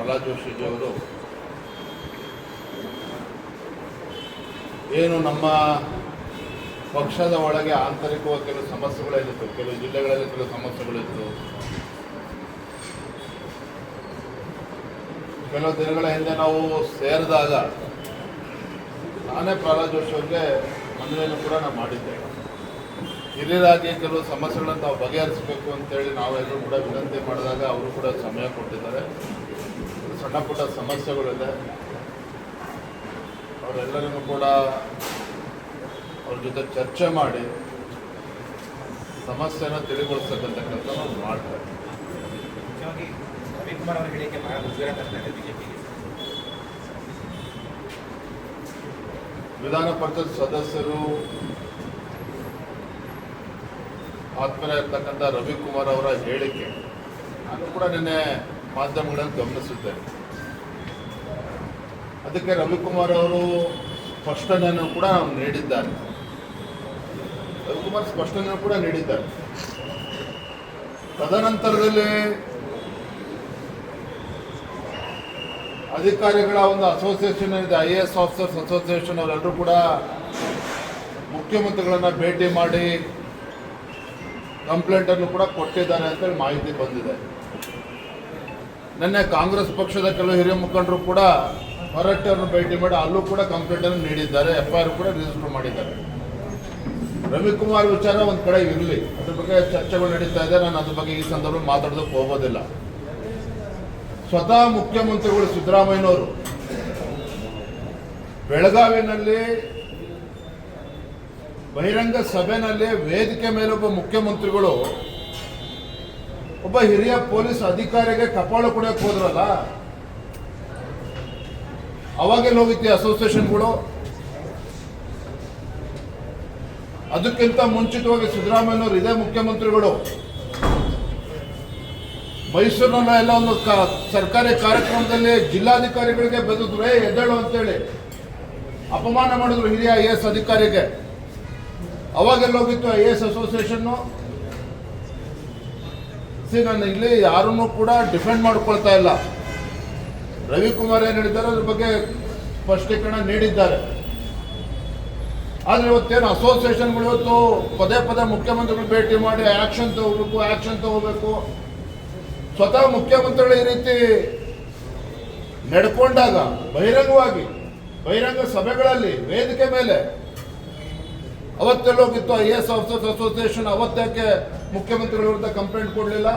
ಪ್ರಹ್ಲಾದ್ ಜೋಶಿಜಿಯವರು ಏನು ನಮ್ಮ ಪಕ್ಷದ ಒಳಗೆ ಆಂತರಿಕವಾಗಿ ಕೆಲವು ಸಮಸ್ಯೆಗಳಿತ್ತು, ಕೆಲವು ಜಿಲ್ಲೆಗಳಲ್ಲಿ ಕೆಲವು ಸಮಸ್ಯೆಗಳಿತ್ತು. ಕೆಲವು ದಿನಗಳ ಹಿಂದೆ ನಾವು ಸೇರಿದಾಗ ನಾನೇ ಪ್ರಹ್ಲಾದ್ ಜೋಶಿ ಅವರಿಗೆ ಮನವಿಯನ್ನು ಕೂಡ ನಾನು ಮಾಡಿದ್ದೆ. ಹಿರಿಯರಾಗಿ ಕೆಲವು ಸಮಸ್ಯೆಗಳನ್ನು ನಾವು ಬಗೆಹರಿಸಬೇಕು ಅಂತೇಳಿ ನಾವೆಲ್ಲರೂ ಕೂಡ ವಿನಂತಿ ಮಾಡಿದಾಗ ಅವರು ಕೂಡ ಸಮಯ ಕೊಟ್ಟಿದ್ದಾರೆ. ಸಣ್ಣ ಪುಟ್ಟ ಸಮಸ್ಯೆಗಳಿದೆ, ಅವರೆಲ್ಲರಿಗೂ ಕೂಡ ಅವ್ರ ಜೊತೆ ಚರ್ಚೆ ಮಾಡಿ ಸಮಸ್ಯೆನ ತಿಳಿಗೊಳಿಸ್ತಕ್ಕಂಥ ಕೆಲಸ ನಾವು ಮಾಡ್ತಾರೆ. ಮುಖ್ಯವಾಗಿ ರವಿಕುಮಾರ್ ಅವರ ಹೇಳಿಕೆ ಬಹಳ ಮುಜುಗರ ತರ್ತಾ ಇದೆ ಬಿಜೆಪಿಗೆ. ವಿಧಾನ ಪರಿಷತ್ ಸದಸ್ಯರು ಆತ್ಮೀಯರಾಗಿರ್ತಕ್ಕಂಥ ರವಿಕುಮಾರ್ ಅವರ ಹೇಳಿಕೆ ನಾನು ಕೂಡ ನಿನ್ನೆ ಮಾಧ್ಯಮಗಳನ್ನು ಗಮನಿಸಿದ್ದೇನೆ. ಅದಕ್ಕೆ ರವಿಕುಮಾರ್ ಅವರು ಸ್ಪಷ್ಟನೆಯನ್ನು ಕೂಡ ನೀಡಿದ್ದಾರೆ. ರವಿಕುಮಾರ್ ಸ್ಪಷ್ಟನೆಯನ್ನು ಕೂಡ ನೀಡಿದ್ದಾರೆ. ತದನಂತರದಲ್ಲಿ ಅಧಿಕಾರಿಗಳ ಒಂದು ಅಸೋಸಿಯೇಷನ್ ಇದೆ, IAS ಆಫೀಸರ್ಸ್ ಅಸೋಸಿಯೇಷನ್, ಅವರೆಲ್ಲರೂ ಕೂಡ ಮುಖ್ಯಮಂತ್ರಿಗಳನ್ನ ಭೇಟಿ ಮಾಡಿ ಕಂಪ್ಲೇಂಟನ್ನು ಕೂಡ ಕೊಟ್ಟಿದ್ದಾರೆ ಅಂತೇಳಿ ಮಾಹಿತಿ ಬಂದಿದೆ. ನಿನ್ನೆ ಕಾಂಗ್ರೆಸ್ ಪಕ್ಷದ ಕೆಲವು ಹಿರಿಯ ಮುಖಂಡರು ಕೂಡ ಹೊರಟ್ಟನ್ನು ಭೇಟಿ ಮಾಡಿ ಅಲ್ಲೂ ಕೂಡ ಕಂಪ್ಲೇಂಟನ್ನು ನೀಡಿದ್ದಾರೆ, FIR ಕೂಡ ರಿಜಿಸ್ಟರ್ ಮಾಡಿದ್ದಾರೆ. ರವಿಕುಮಾರ್ ವಿಚಾರ ಒಂದು ಕಡೆ ಇರಲಿ, ಅದ್ರ ಬಗ್ಗೆ ಚರ್ಚೆಗಳು ನಡೀತಾ ಇದೆ. ನಾನು ಅದ್ರ ಬಗ್ಗೆ ಈ ಸಂದರ್ಭದಲ್ಲಿ ಮಾತಾಡೋದಕ್ಕೆ ಹೋಗೋದಿಲ್ಲ. ಸ್ವತಃ ಮುಖ್ಯಮಂತ್ರಿಗಳು ಸಿದ್ದರಾಮಯ್ಯನವರು ಬೆಳಗಾವಿನಲ್ಲಿ ಬಹಿರಂಗ ಸಭೆಯಲ್ಲಿ ವೇದಿಕೆ ಮೇಲೆ ಒಬ್ಬ ಮುಖ್ಯಮಂತ್ರಿಗಳು ಒಬ್ಬ ಹಿರಿಯ ಪೊಲೀಸ್ ಅಧಿಕಾರಿಗೆ ಕಪಾಳ ಕೊಡಕ್ಕೆ ಹೋದ್ರಲ್ಲ, ಅವಾಗೆಲ್ಲ ಹೋಗಿತ್ತು ಅಸೋಸಿಯೇಷನ್ಗಳು. ಅದಕ್ಕಿಂತ ಮುಂಚಿತವಾಗಿ ಸಿದ್ದರಾಮಯ್ಯನವರು ಇದೇ ಮುಖ್ಯಮಂತ್ರಿಗಳು ಮೈಸೂರಿನಲ್ಲ ಒಂದು ಸರ್ಕಾರಿ ಕಾರ್ಯಕ್ರಮದಲ್ಲಿ ಜಿಲ್ಲಾಧಿಕಾರಿಗಳಿಗೆ ಬೆದರಿದ್ರು, ಎದ್ದೇಳು ಅಂತೇಳಿ ಅಪಮಾನ ಮಾಡಿದ್ರು ಹಿರಿಯ IAS ಅಧಿಕಾರಿಗೆ. ಅವಾಗೆಲ್ಲ ಹೋಗಿತ್ತು IAS ಅಸೋಸಿಯೇಷನ್ನು. ನಾನು ಇಲ್ಲಿ ಯಾರನ್ನೂ ಕೂಡ ಡಿಫೆಂಡ್ ಮಾಡ್ಕೊಳ್ತಾ ಇಲ್ಲ. ರವಿಕುಮಾರ್ ಏನು ಹೇಳಿದ್ದಾರೆ ಅದ್ರ ಬಗ್ಗೆ ಸ್ಪಷ್ಟೀಕರಣ ನೀಡಿದ್ದಾರೆ. ಆದರೆ ಇವತ್ತೇನು ಅಸೋಸಿಯೇಷನ್ಗಳು ಇವತ್ತು ಪದೇ ಪದೇ ಮುಖ್ಯಮಂತ್ರಿಗಳು ಭೇಟಿ ಮಾಡಿ ಆ್ಯಕ್ಷನ್ ತಗೋಬೇಕು. ಸ್ವತಃ ಮುಖ್ಯಮಂತ್ರಿಗಳು ಈ ರೀತಿ ನಡ್ಕೊಂಡಾಗ ಬಹಿರಂಗ ಸಭೆಗಳಲ್ಲಿ ವೇದಿಕೆ ಮೇಲೆ ಅವತ್ತೆಲ್ಲೋಗಿತ್ತು IAS ಆಫೀಸರ್ಸ್ ಅಸೋಸಿಯೇಷನ್, ಅವತ್ತಕ್ಕೆ ಮುಖ್ಯಮಂತ್ರಿಗಳ ವಿರುದ್ಧ ಕಂಪ್ಲೇಂಟ್ ಕೊಡಲಿಲ್ಲ?